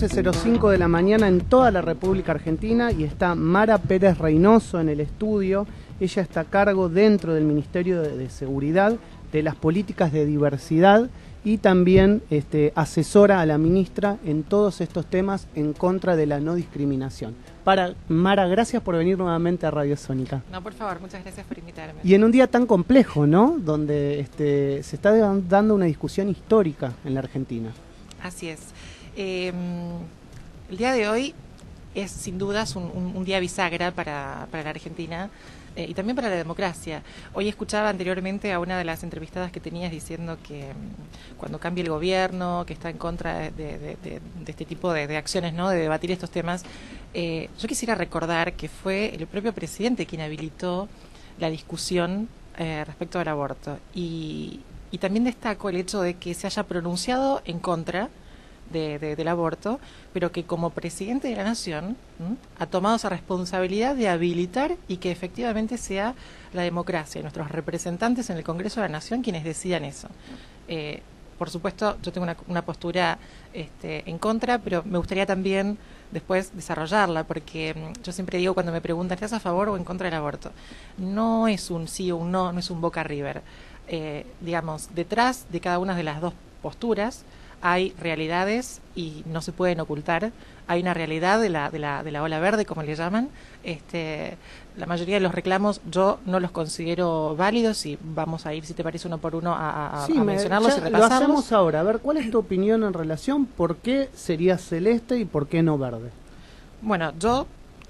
.05 de la mañana en toda la República Argentina, y está Mara Pérez Reynoso en el estudio. Ella está a cargo dentro del Ministerio de Seguridad de las políticas de diversidad y también asesora a la ministra en todos estos temas en contra de la no discriminación. Mara, gracias por venir nuevamente a Radio Sónica. No, por favor, muchas gracias por invitarme. Y en un día tan complejo, ¿no? Donde se está dando una discusión histórica en la Argentina. Así es. El día de hoy es sin dudas un día bisagra para la Argentina y también para la democracia. Hoy escuchaba anteriormente a una de las entrevistadas que tenías diciendo que cuando cambie el gobierno, que está en contra de este tipo de acciones, ¿no? De debatir estos temas. Yo quisiera recordar que fue el propio presidente quien habilitó la discusión respecto al aborto, y también destaco el hecho de que se haya pronunciado en contra del aborto, pero que como presidente de la Nación ha tomado esa responsabilidad de habilitar y que efectivamente sea la democracia y nuestros representantes en el Congreso de la Nación quienes decidan eso. Por supuesto, yo tengo una postura en contra, pero me gustaría también después desarrollarla, porque yo siempre digo cuando me preguntan, ¿estás a favor o en contra del aborto? No es un sí o un no, no es un Boca River. Digamos, detrás de cada una de las dos posturas hay realidades y no se pueden ocultar. Hay una realidad de la ola verde, como le llaman. La mayoría de los reclamos yo no los considero válidos, y vamos a ir, si te parece, uno por uno a mencionarlos y repasarlos. Lo hacemos ahora. A ver, ¿cuál es tu opinión en relación? ¿Por qué sería celeste y por qué no verde? Bueno, yo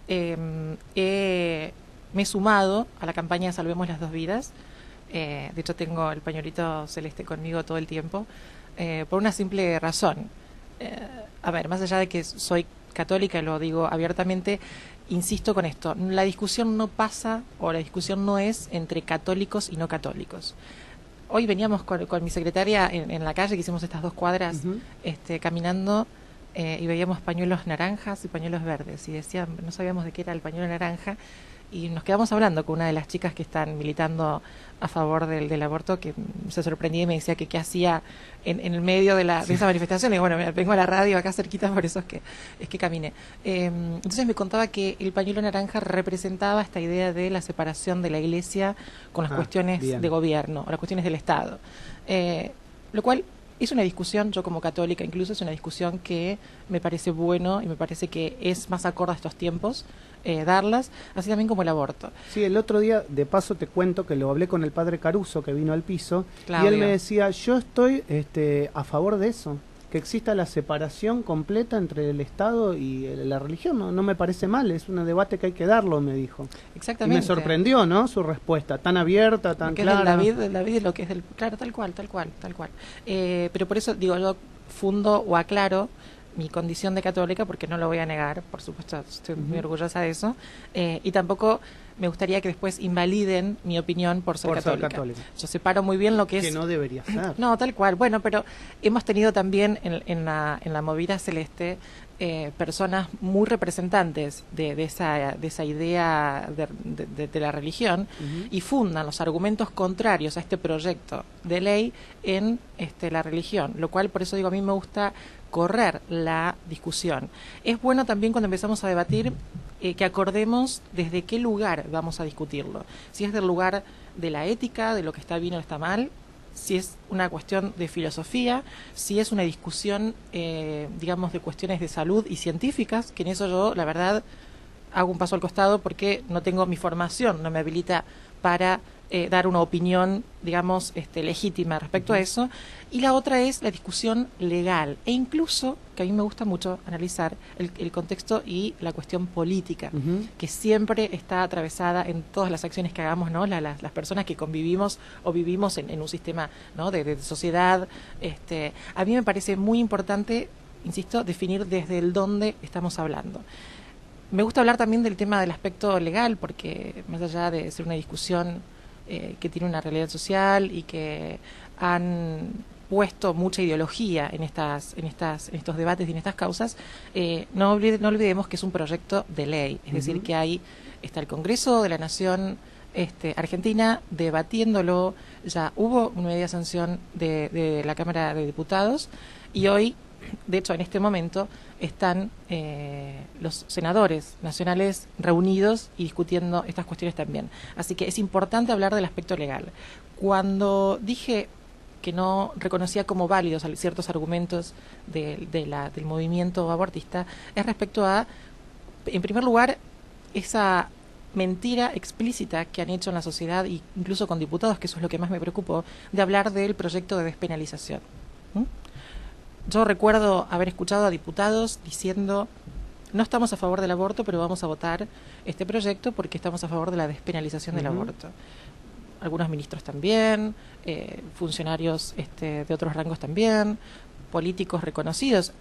me he sumado a la campaña Salvemos las Dos Vidas. De hecho, tengo el pañuelito celeste conmigo todo el tiempo. Por una simple razón. A ver, más allá de que soy católica, y lo digo abiertamente, insisto con esto, la discusión no pasa, o la discusión no es entre católicos y no católicos. Hoy veníamos con mi secretaria en la calle, que hicimos estas 2 cuadras, caminando, y veíamos pañuelos naranjas y pañuelos verdes, y decían, no sabíamos de qué era el pañuelo naranja, y nos quedamos hablando con una de las chicas que están militando a favor del aborto, que se sorprendía y me decía que qué hacía en el medio de esa manifestación. Y bueno, vengo a la radio acá cerquita, por eso es que caminé. Entonces me contaba que el pañuelo naranja representaba esta idea de la separación de la Iglesia con las cuestiones de gobierno, o las cuestiones del Estado. Lo cual es una discusión, yo como católica incluso, es una discusión que me parece bueno y me parece que es más acorde a estos tiempos darlas, así también como el aborto. Sí, el otro día, de paso te cuento que lo hablé con el padre Caruso, que vino al piso, Claudio. Y él me decía, yo estoy a favor de eso, que exista la separación completa entre el Estado y la religión. No me parece mal, es un debate que hay que darlo, me dijo. Exactamente. Y me sorprendió, ¿no?, su respuesta, tan abierta, tan clara. Del David es lo que es del... Claro, tal cual. Pero por eso, digo, yo fundo o aclaro mi condición de católica, porque no lo voy a negar, por supuesto, estoy muy orgullosa de eso, y tampoco me gustaría que después invaliden mi opinión por ser católica. Yo separo muy bien lo que es... Que no debería ser. No, tal cual. Bueno, pero hemos tenido también en la movida celeste personas muy representantes de esa idea de la religión, y fundan los argumentos contrarios a este proyecto de ley en la religión, lo cual, por eso digo, a mí me gusta correr la discusión. Es bueno también, cuando empezamos a debatir, que acordemos desde qué lugar vamos a discutirlo. Si es del lugar de la ética, de lo que está bien o está mal, si es una cuestión de filosofía, si es una discusión, digamos, de cuestiones de salud y científicas, que en eso yo, la verdad, hago un paso al costado porque no tengo mi formación, no me habilita para dar una opinión, digamos, legítima respecto a eso. Y la otra es la discusión legal, e incluso, que a mí me gusta mucho analizar, el contexto y la cuestión política, que siempre está atravesada en todas las acciones que hagamos, ¿no? Las personas que convivimos o vivimos en un sistema, ¿no?, de sociedad. A mí me parece muy importante, insisto, definir desde el dónde estamos hablando. Me gusta hablar también del tema del aspecto legal, porque más allá de ser una discusión que tiene una realidad social y que han puesto mucha ideología en estos debates y en estas causas, no olvidemos que es un proyecto de ley, es decir, que está el Congreso de la Nación Argentina debatiéndolo, ya hubo una medida de sanción de la Cámara de Diputados y hoy, de hecho en este momento, están los senadores nacionales reunidos y discutiendo estas cuestiones también. Así que es importante hablar del aspecto legal. Cuando dije que no reconocía como válidos ciertos argumentos del movimiento abortista, es respecto a, en primer lugar, esa mentira explícita que han hecho en la sociedad, e incluso con diputados, que eso es lo que más me preocupó, de hablar del proyecto de despenalización. Yo recuerdo haber escuchado a diputados diciendo: no estamos a favor del aborto, pero vamos a votar este proyecto porque estamos a favor de la despenalización del aborto. Algunos ministros también, funcionarios de otros rangos también, políticos reconocidos,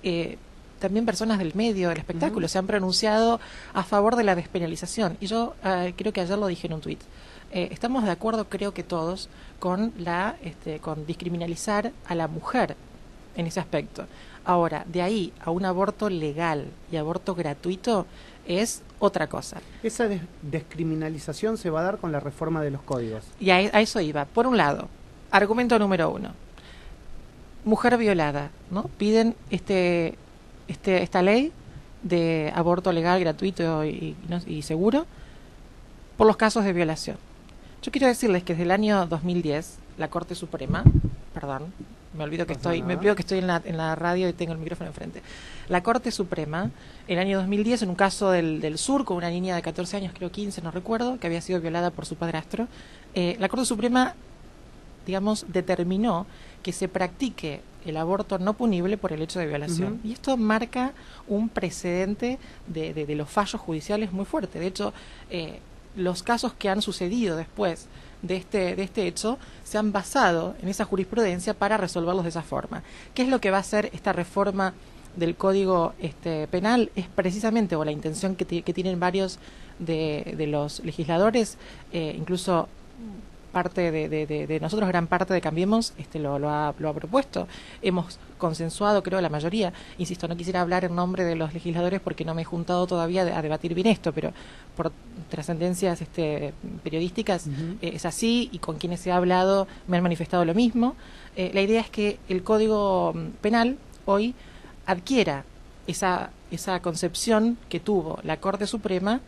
también personas del medio, del espectáculo, se han pronunciado a favor de la despenalización. Y yo creo que ayer lo dije en un tuit. Estamos de acuerdo, creo que todos, con con descriminalizar a la mujer en ese aspecto. Ahora, de ahí a un aborto legal y aborto gratuito es otra cosa. Esa descriminalización se va a dar con la reforma de los códigos. Y a eso iba. Por un lado, argumento número 1. Mujer violada, ¿no? Piden esta ley de aborto legal, gratuito y seguro por los casos de violación. Yo quiero decirles que desde el año 2010, la Corte Suprema, perdón, me olvido que estoy en la radio y tengo el micrófono enfrente. La Corte Suprema, el año 2010, en un caso del sur, con una niña de 14 años, creo 15, no recuerdo, que había sido violada por su padrastro, la Corte Suprema, digamos, determinó que se practique el aborto no punible por el hecho de violación. Y esto marca un precedente de los fallos judiciales muy fuerte. De hecho, los casos que han sucedido después de este hecho se han basado en esa jurisprudencia para resolverlos de esa forma. ¿Qué es lo que va a hacer esta reforma del Código Penal? Es precisamente, o la intención que tienen varios de los legisladores, incluso parte de nosotros, gran parte de Cambiemos, lo ha propuesto. Hemos consensuado, creo, la mayoría. Insisto, no quisiera hablar en nombre de los legisladores porque no me he juntado todavía a debatir bien esto, pero por trascendencias periodísticas es así, y con quienes he hablado me han manifestado lo mismo. La idea es que el Código Penal hoy adquiera esa concepción que tuvo la Corte Suprema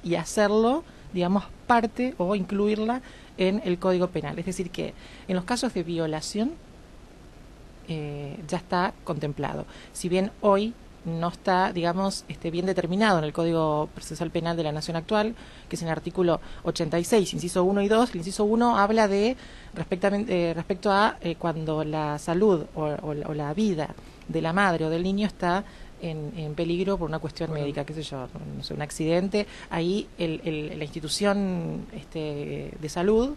y hacerlo, digamos, parte o incluirla en el Código Penal. Es decir, que en los casos de violación ya está contemplado. Si bien hoy no está, digamos, bien determinado en el Código Procesal Penal de la Nación actual, que es en el artículo 86, inciso 1 y 2. El inciso 1 habla de respecto a cuando la salud o la vida de la madre o del niño está en peligro por una cuestión médica, qué sé yo, no sé, un accidente. Ahí la institución de salud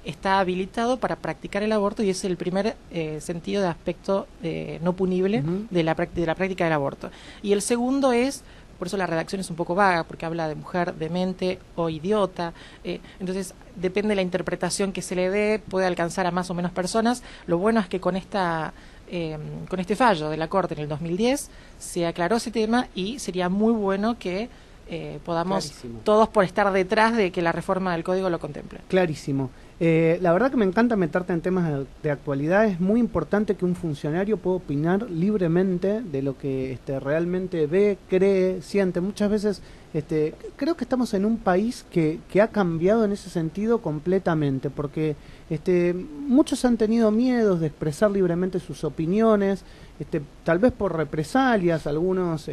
está habilitado para practicar el aborto, y es el primer sentido de aspecto no punible de la práctica del aborto. Y el segundo es, por eso la redacción es un poco vaga, porque habla de mujer demente o idiota, entonces depende de la interpretación que se le dé, puede alcanzar a más o menos personas. Lo bueno es que con este fallo de la Corte en el 2010 se aclaró ese tema, y sería muy bueno que podamos todos por estar detrás de que la reforma del Código lo contemple. Clarísimo. La verdad que me encanta meterte en temas de actualidad. Es muy importante que un funcionario pueda opinar libremente de lo que realmente ve, cree, siente. Muchas veces creo que estamos en un país que ha cambiado en ese sentido completamente, porque muchos han tenido miedos de expresar libremente sus opiniones, tal vez por represalias, algunos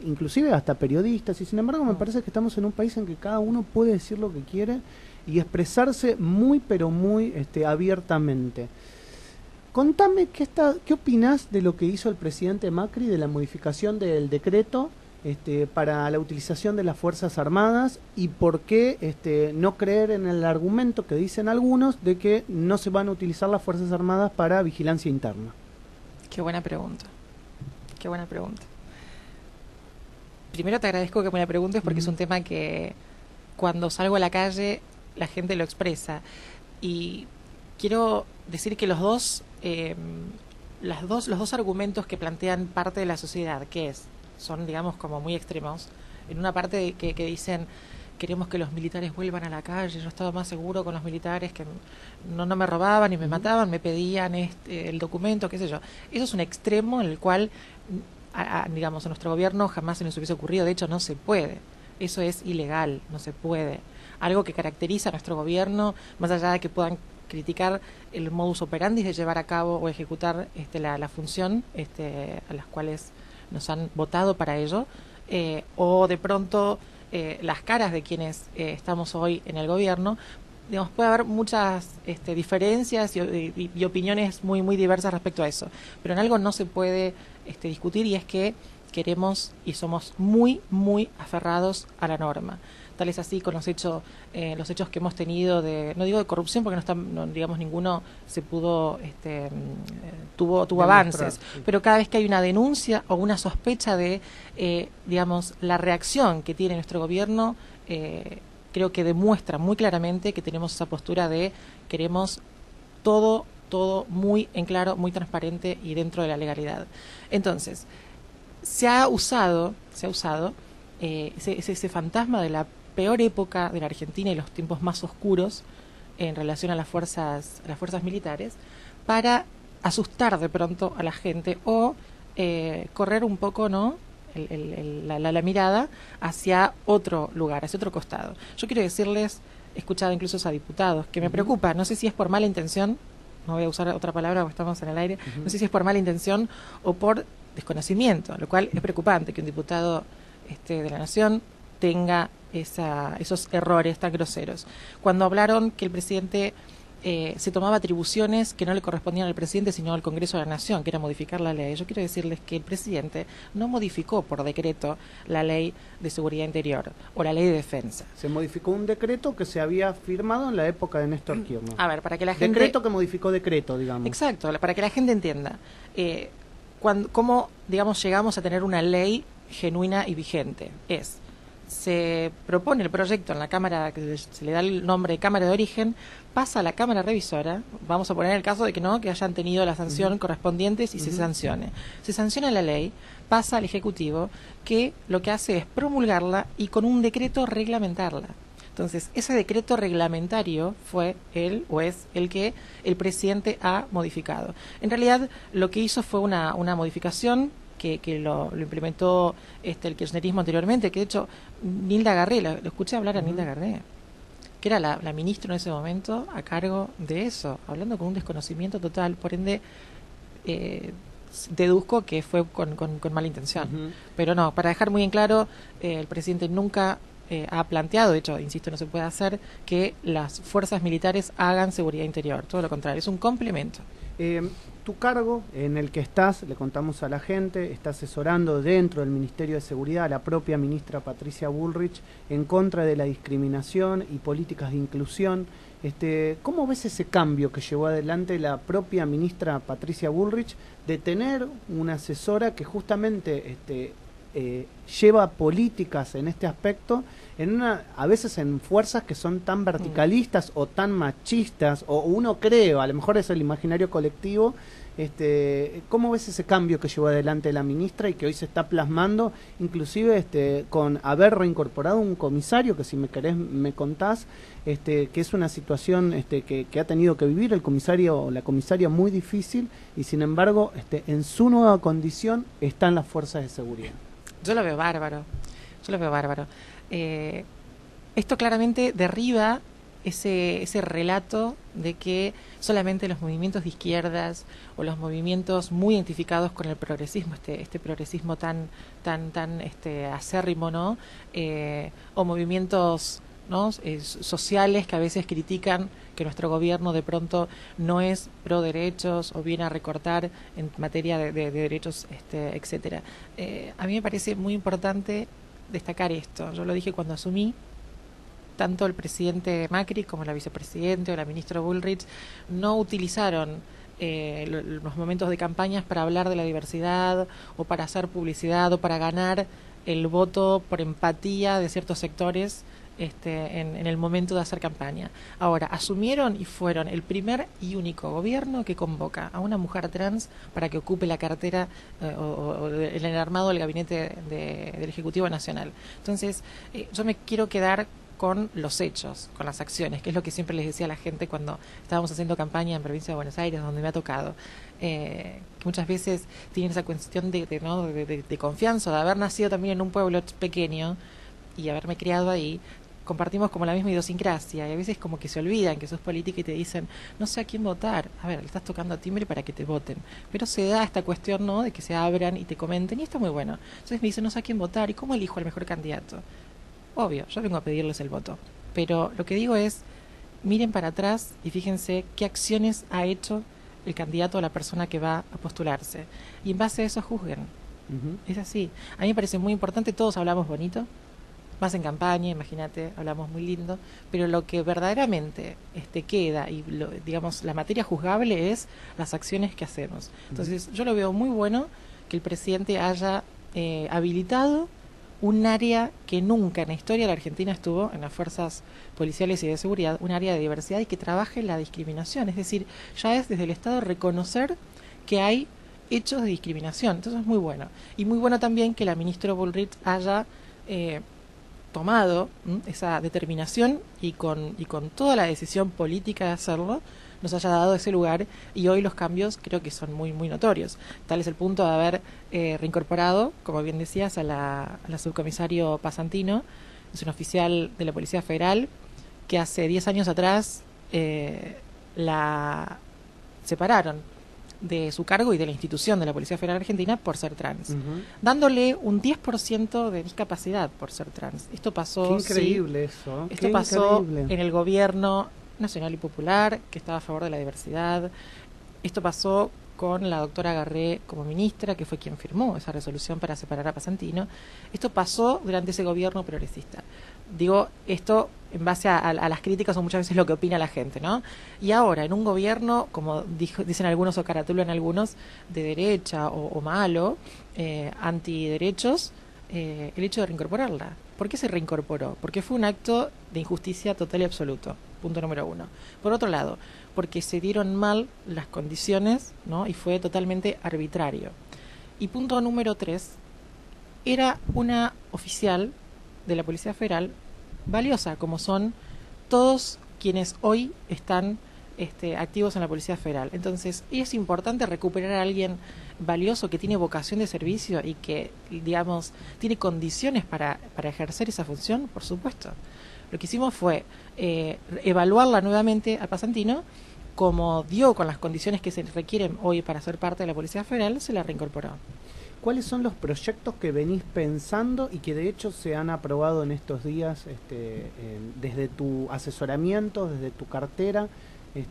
inclusive hasta periodistas, y sin embargo me parece que estamos en un país en que cada uno puede decir lo que quiere y expresarse muy pero muy abiertamente. Contame qué opinás de lo que hizo el presidente Macri, de la modificación del decreto para la utilización de las Fuerzas Armadas, y por qué no creer en el argumento que dicen algunos de que no se van a utilizar las Fuerzas Armadas para vigilancia interna. Qué buena pregunta. Qué buena pregunta. Primero te agradezco que me la preguntes porque es un tema que cuando salgo a la calle la gente lo expresa. Y quiero decir que los dos argumentos que plantean parte de la sociedad, son digamos como muy extremos. En una parte que dicen queremos que los militares vuelvan a la calle, yo estaba más seguro con los militares que no me robaban y me mataban, me pedían el documento, qué sé yo. Eso es un extremo en el cual digamos a nuestro gobierno jamás se nos hubiese ocurrido, de hecho no se puede, eso es ilegal, no se puede. Algo que caracteriza a nuestro gobierno, más allá de que puedan criticar el modus operandi de llevar a cabo o ejecutar la función a las cuales nos han votado para ello, o de pronto las caras de quienes estamos hoy en el gobierno, digamos, puede haber muchas diferencias y opiniones muy muy diversas respecto a eso, pero en algo no se puede discutir, y es que queremos y somos muy muy aferrados a la norma. Tal es así con los hechos que hemos tenido no digo de corrupción porque digamos ninguno se pudo tuvo avances, sí. Pero cada vez que hay una denuncia o una sospecha de digamos la reacción que tiene nuestro gobierno, creo que demuestra muy claramente que tenemos esa postura de queremos todo muy en claro, muy transparente y dentro de la legalidad. Entonces, se ha usado ese fantasma de la peor época de la Argentina y los tiempos más oscuros en relación a las fuerzas militares para asustar de pronto a la gente o correr un poco, ¿no?, la mirada hacia otro lugar, hacia otro costado. Yo quiero decirles, he escuchado incluso a diputados, que me preocupa, no sé si es por mala intención, no voy a usar otra palabra porque estamos en el aire, no sé si es por mala intención o por desconocimiento, lo cual es preocupante que un diputado de la Nación tenga esos errores tan groseros. Cuando hablaron que el presidente se tomaba atribuciones que no le correspondían al presidente sino al Congreso de la Nación, que era modificar la ley, yo quiero decirles que el presidente no modificó por decreto la ley de seguridad interior o la ley de defensa. Se modificó un decreto que se había firmado en la época de Néstor Kirchner. A ver, para que la gente... Decreto que modificó decreto, digamos. Exacto, para que la gente entienda cómo, digamos, llegamos a tener una ley genuina y vigente. Se propone el proyecto en la Cámara, que se le da el nombre de Cámara de Origen, pasa a la Cámara Revisora, vamos a poner el caso de que hayan tenido la sanción correspondientes y se sancione. Se sanciona la ley, pasa al Ejecutivo, que lo que hace es promulgarla y con un decreto reglamentarla. Entonces, ese decreto reglamentario es el que el presidente ha modificado. En realidad, lo que hizo fue una modificación que lo implementó el kirchnerismo anteriormente, que de hecho Nilda Garré, lo escuché hablar a Nilda Garré, que era la ministra en ese momento a cargo de eso, hablando con un desconocimiento total, por ende deduzco que fue con mala intención. Pero no, para dejar muy en claro, el presidente nunca ha planteado, de hecho, insisto, no se puede hacer, que las fuerzas militares hagan seguridad interior, todo lo contrario, es un complemento. Tu cargo en el que estás, le contamos a la gente, está asesorando dentro del Ministerio de Seguridad a la propia ministra Patricia Bullrich en contra de la discriminación y políticas de inclusión. ¿Cómo ves ese cambio que llevó adelante la propia ministra Patricia Bullrich de tener una asesora que justamente lleva políticas en este aspecto, a veces en fuerzas que son tan verticalistas o tan machistas, o uno cree, o a lo mejor es el imaginario colectivo? ¿Cómo ves ese cambio que llevó adelante la ministra y que hoy se está plasmando, inclusive con haber reincorporado un comisario, que si me querés me contás, que es una situación que ha tenido que vivir el comisario o la comisaria muy difícil, y sin embargo en su nueva condición están las fuerzas de seguridad? Yo lo veo bárbaro. Esto claramente derriba ese relato de que solamente los movimientos de izquierdas o los movimientos muy identificados con el progresismo, este progresismo tan acérrimo, ¿no? O movimientos, ¿no?, sociales que a veces critican que nuestro gobierno de pronto no es pro derechos o viene a recortar en materia de derechos, etcétera. A mí me parece muy importante destacar esto. Yo lo dije cuando asumí. Tanto el presidente Macri como la vicepresidente o la ministra Bullrich no utilizaron los momentos de campañas para hablar de la diversidad o para hacer publicidad o para ganar el voto por empatía de ciertos sectores en el momento de hacer campaña. Ahora, asumieron y fueron el primer y único gobierno que convoca a una mujer trans para que ocupe la cartera o en el armado del gabinete del Ejecutivo Nacional. Entonces, yo me quiero quedar con los hechos, con las acciones, que es lo que siempre les decía a la gente cuando estábamos haciendo campaña en provincia de Buenos Aires, donde me ha tocado, que muchas veces tienen esa cuestión de confianza, de haber nacido también en un pueblo pequeño y haberme criado ahí. Compartimos como la misma idiosincrasia y a veces como que se olvidan que sos política y te dicen no sé a quién votar. A ver, le estás tocando a timbre para que te voten, pero se da esta cuestión, ¿no?, de que se abran y te comenten, y está muy bueno. Entonces me dicen no sé a quién votar y cómo elijo al mejor candidato. Obvio, yo vengo a pedirles el voto, pero lo que digo es, miren para atrás y fíjense qué acciones ha hecho el candidato o la persona que va a postularse, y en base a eso juzguen. Es así. A mí me parece muy importante, todos hablamos bonito, más en campaña, imagínate, hablamos muy lindo, pero lo que verdaderamente queda y digamos la materia juzgable es las acciones que hacemos. Entonces yo lo veo muy bueno que el presidente haya habilitado un área que nunca en la historia de la Argentina estuvo en las fuerzas policiales y de seguridad, un área de diversidad y que trabaje la discriminación. Es decir, ya es desde el Estado reconocer que hay hechos de discriminación. Entonces es muy bueno. Y muy bueno también que la ministra Bullrich haya tomado esa determinación y con toda la decisión política de hacerlo, nos haya dado ese lugar, y hoy los cambios creo que son muy muy notorios. Tal es el punto de haber reincorporado, como bien decías, a la subcomisario Pasantino. Es un oficial de la Policía Federal que hace 10 años atrás la separaron de su cargo y de la institución de la Policía Federal Argentina por ser trans, dándole un 10% de discapacidad por ser trans. Esto pasó, qué increíble eso. Esto pasó en el gobierno nacional y popular, que estaba a favor de la diversidad. Esto pasó con la doctora Garré como ministra, que fue quien firmó esa resolución para separar a Pasantino. Esto pasó durante ese gobierno progresista. Digo esto en base a las críticas o muchas veces lo que opina la gente, ¿no? Y ahora, en un gobierno, como dicen algunos o caratulan algunos, de derecha o malo, antiderechos, el hecho de reincorporarla. ¿Por qué se reincorporó? Porque fue un acto de injusticia total y absoluto, punto número 1. Por otro lado, porque se dieron mal las condiciones, ¿no?, y fue totalmente arbitrario. Y punto número 3, era una oficial de la Policía Federal valiosa, como son todos quienes hoy están activos en la Policía Federal. Entonces, es importante recuperar a alguien valioso que tiene vocación de servicio y que, digamos, tiene condiciones para ejercer esa función, por supuesto. Lo que hicimos fue evaluarla nuevamente a Pasantino, como dio con las condiciones que se requieren hoy para ser parte de la Policía Federal, se la reincorporó. ¿Cuáles son los proyectos que venís pensando y que de hecho se han aprobado en estos días desde tu asesoramiento, desde tu cartera?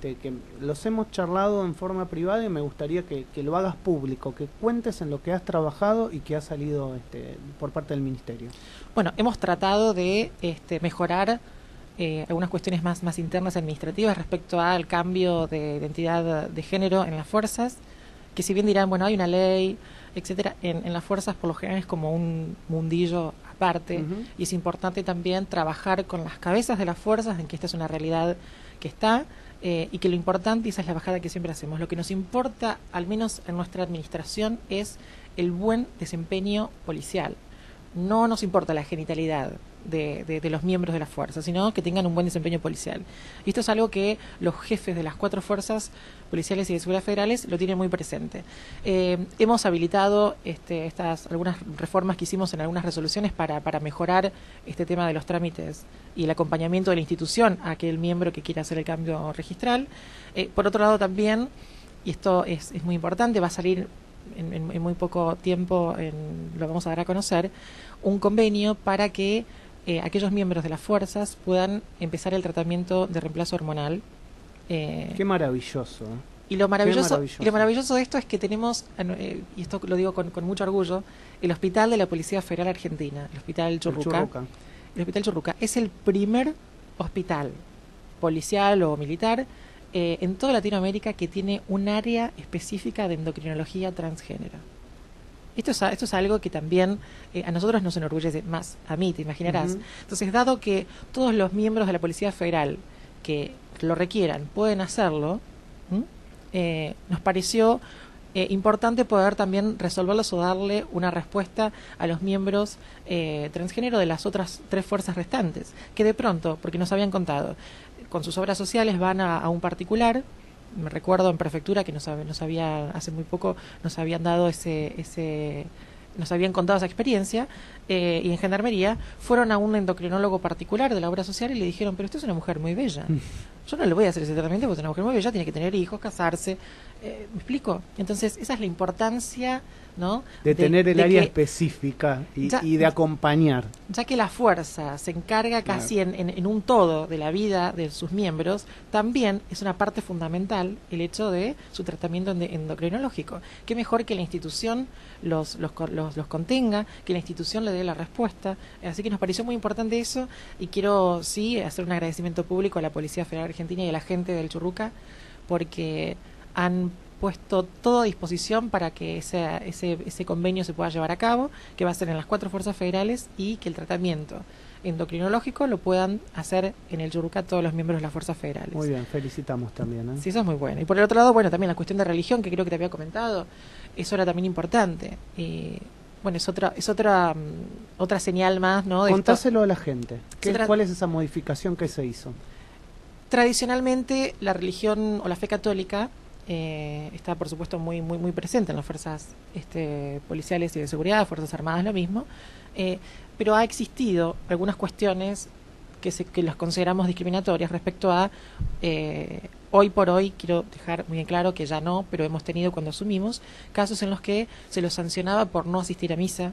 Que los hemos charlado en forma privada y me gustaría que lo hagas público, que cuentes en lo que has trabajado y que ha salido por parte del Ministerio. Bueno, hemos tratado de mejorar algunas cuestiones más internas administrativas respecto al cambio de identidad de género en las fuerzas, que si bien dirán, bueno, hay una ley, etcétera, en las fuerzas por lo general es como un mundillo aparte, y es importante también trabajar con las cabezas de las fuerzas en que esta es una realidad que está, y que lo importante, y esa es la bajada que siempre hacemos, lo que nos importa, al menos en nuestra administración, es el buen desempeño policial. No nos importa la genitalidad de los miembros de la fuerza, sino que tengan un buen desempeño policial. Y esto es algo que los jefes de las 4 fuerzas policiales y de seguridad federales lo tienen muy presente. Hemos habilitado algunas reformas que hicimos en algunas resoluciones para mejorar este tema de los trámites y el acompañamiento de la institución a aquel miembro que quiera hacer el cambio registral. Por otro lado también, y esto es muy importante, va a salir en muy poco tiempo, lo vamos a dar a conocer, un convenio para que aquellos miembros de las fuerzas puedan empezar el tratamiento de reemplazo hormonal. Qué maravilloso. Y lo maravilloso de esto es que tenemos, y esto lo digo con mucho orgullo, el Hospital de la Policía Federal Argentina, el Hospital Churruca. El Hospital Churruca es el primer hospital policial o militar en toda Latinoamérica que tiene un área específica de endocrinología transgénero. Esto es algo que también a nosotros nos enorgullece, más a mí, te imaginarás. Entonces, dado que todos los miembros de la Policía Federal que lo requieran pueden hacerlo, nos pareció importante poder también resolverlos o darle una respuesta a los miembros transgénero de las otras 3 fuerzas restantes, que de pronto, porque nos habían contado, con sus obras sociales van a un particular. Me recuerdo en prefectura que nos había hace muy poco nos habían dado nos habían contado esa experiencia, y en gendarmería fueron a un endocrinólogo particular de la obra social y le dijeron, pero usted es una mujer muy bella, yo no le voy a hacer ese tratamiento porque es una mujer muy bella, tiene que tener hijos, casarse. ¿Me explico? Entonces esa es la importancia, ¿no? De tener el área específica y de acompañar. Ya que la fuerza se encarga casi en un todo de la vida de sus miembros, también es una parte fundamental el hecho de su tratamiento endocrinológico. Qué mejor que la institución los contenga, que la institución le dé la respuesta. Así que nos pareció muy importante eso, y quiero sí hacer un agradecimiento público a la Policía Federal Argentina y a la gente del Churruca, porque han puesto todo a disposición para que ese convenio se pueda llevar a cabo, que va a ser en las 4 fuerzas federales, y que el tratamiento endocrinológico lo puedan hacer en el Churruca todos los miembros de las fuerzas federales. Muy bien, felicitamos también, ¿eh? Sí, eso es muy bueno. Y por el otro lado, bueno, también la cuestión de religión, que creo que te había comentado, eso era también importante. Bueno, es otra señal más, ¿no? Contáselo a la gente. ¿Cuál es esa modificación que se hizo? Tradicionalmente, la religión o la fe católica está, por supuesto, muy presente en las fuerzas policiales y de seguridad, fuerzas armadas, lo mismo, pero ha existido algunas cuestiones que las consideramos discriminatorias respecto a, hoy por hoy, quiero dejar muy en claro que ya no, pero hemos tenido cuando asumimos, casos en los que se los sancionaba por no asistir a misa,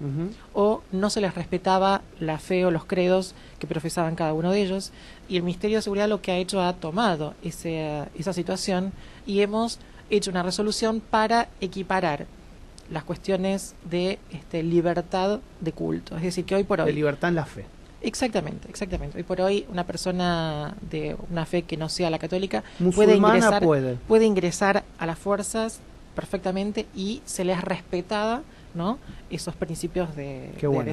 o no se les respetaba la fe o los credos que profesaban cada uno de ellos, y el Ministerio de Seguridad lo que ha hecho, ha tomado esa situación, y hemos hecho una resolución para equiparar las cuestiones de libertad de culto. Es decir, que hoy por hoy... De libertad en la fe. Exactamente. Hoy por hoy una persona de una fe que no sea la católica puede ingresar a las fuerzas perfectamente, y se les respetada, ¿no?, esos principios de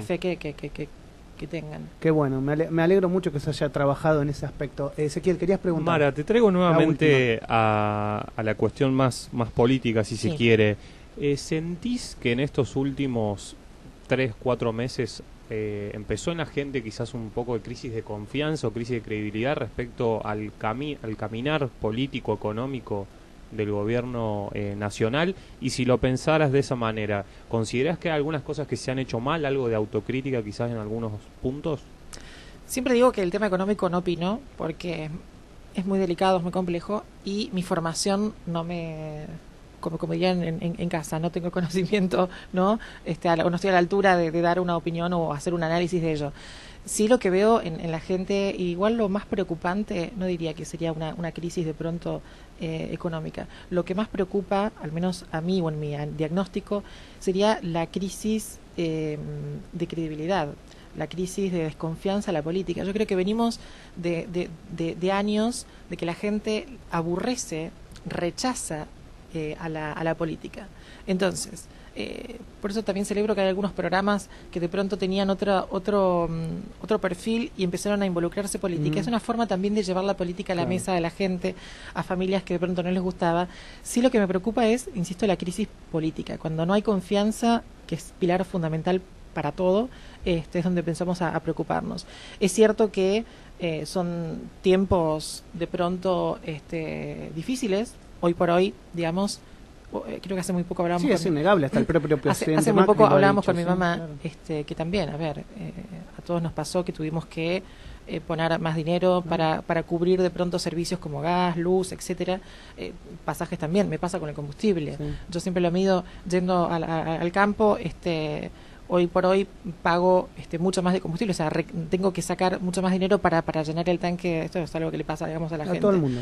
fe que tengan. Qué bueno, me alegro mucho que se haya trabajado en ese aspecto. Ezequiel, querías preguntar. Mara, te traigo nuevamente a la cuestión más política, si se quiere. ¿Sentís que en estos últimos 3-4 meses empezó en la gente quizás un poco de crisis de confianza o crisis de credibilidad respecto al caminar político, económico del gobierno nacional? Y si lo pensaras de esa manera, ¿considerás que hay algunas cosas que se han hecho mal, algo de autocrítica quizás en algunos puntos? Siempre digo que el tema económico no opino, porque es muy delicado, es muy complejo, y mi formación no me... Como dirían en casa, no tengo conocimiento, ¿no? No estoy a la altura de dar una opinión o hacer un análisis de ello. Sí, lo que veo en la gente, igual lo más preocupante, no diría que sería una crisis de pronto económica. Lo que más preocupa, al menos a mí o en mi diagnóstico, sería la crisis de credibilidad, la crisis de desconfianza a la política. Yo creo que venimos de años de que la gente aborrece, rechaza a la política. Entonces, por eso también celebro que hay algunos programas que de pronto tenían otro perfil y empezaron a involucrarse política. Es una forma también de llevar la política a la mesa de la gente, a familias que de pronto no les gustaba. Sí, lo que me preocupa es, insisto, la crisis política. Cuando no hay confianza, que es pilar fundamental para todo, es donde pensamos a preocuparnos. Es cierto que son tiempos de pronto difíciles. Hoy por hoy, digamos, creo que hace muy poco hablábamos... Sí, es innegable, hasta el propio presidente hace muy poco hablábamos dicho, con mi mamá, claro. Que también, a todos nos pasó que tuvimos que poner más dinero para cubrir de pronto servicios como gas, luz, etcétera, pasajes también, me pasa con el combustible. Sí. Yo siempre lo mido yendo al campo, hoy por hoy pago mucho más de combustible, o sea, tengo que sacar mucho más dinero para llenar el tanque. Esto es algo que le pasa, digamos, a la gente. A todo el mundo.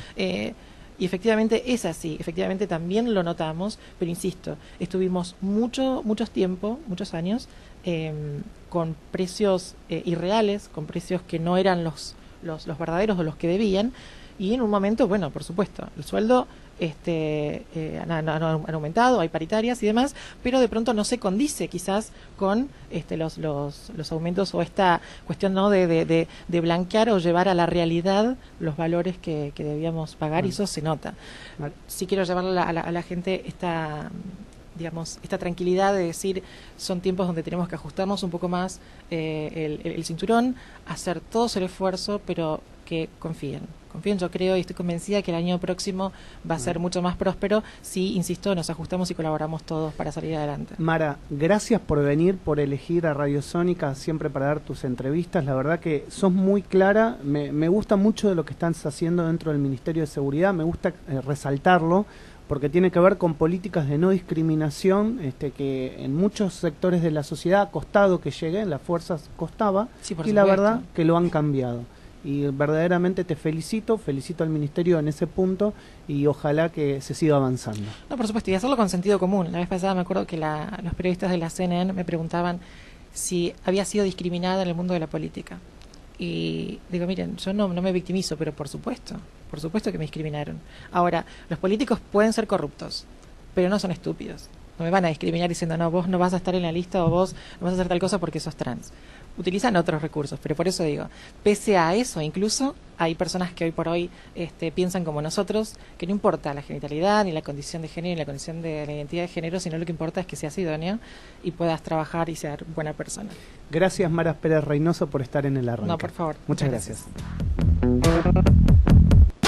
Y efectivamente es así, efectivamente también lo notamos, pero insisto, estuvimos muchos años, con precios irreales, con precios que no eran los verdaderos o los que debían, y en un momento, bueno, por supuesto, el sueldo han aumentado, hay paritarias y demás, pero de pronto no se condice quizás con los aumentos o esta cuestión, ¿no?, de blanquear o llevar a la realidad los valores que debíamos pagar, y eso se nota. Sí quiero llevarle a la gente esta tranquilidad de decir, son tiempos donde tenemos que ajustarnos un poco más el cinturón, hacer todos el esfuerzo, pero que confíen, yo creo y estoy convencida que el año próximo va a ser mucho más próspero si, insisto, nos ajustamos y colaboramos todos para salir adelante. Mara, gracias por venir, por elegir a Radio Sónica siempre para dar tus entrevistas. La verdad que sos muy clara, me gusta mucho de lo que estás haciendo dentro del Ministerio de Seguridad, me gusta resaltarlo, porque tiene que ver con políticas de no discriminación, que en muchos sectores de la sociedad ha costado que lleguen, las fuerzas costaba, sí, y la verdad que lo han cambiado. Y verdaderamente te felicito al Ministerio en ese punto, y ojalá que se siga avanzando. No, por supuesto, y hacerlo con sentido común. La vez pasada me acuerdo que los periodistas de la CNN me preguntaban si había sido discriminada en el mundo de la política. Y digo, miren, yo no me victimizo, pero por supuesto que me discriminaron. Ahora, los políticos pueden ser corruptos, pero no son estúpidos. No me van a discriminar diciendo, no, vos no vas a estar en la lista, o vos no vas a hacer tal cosa porque sos trans. Utilizan otros recursos, pero por eso digo, pese a eso, incluso hay personas que hoy por hoy piensan como nosotros, que no importa la genitalidad, ni la condición de género, ni la condición de la identidad de género, sino lo que importa es que seas idóneo y puedas trabajar y ser buena persona. Gracias, Mara Pérez Reynoso, por estar en el arranque. No, por favor. Muchas gracias.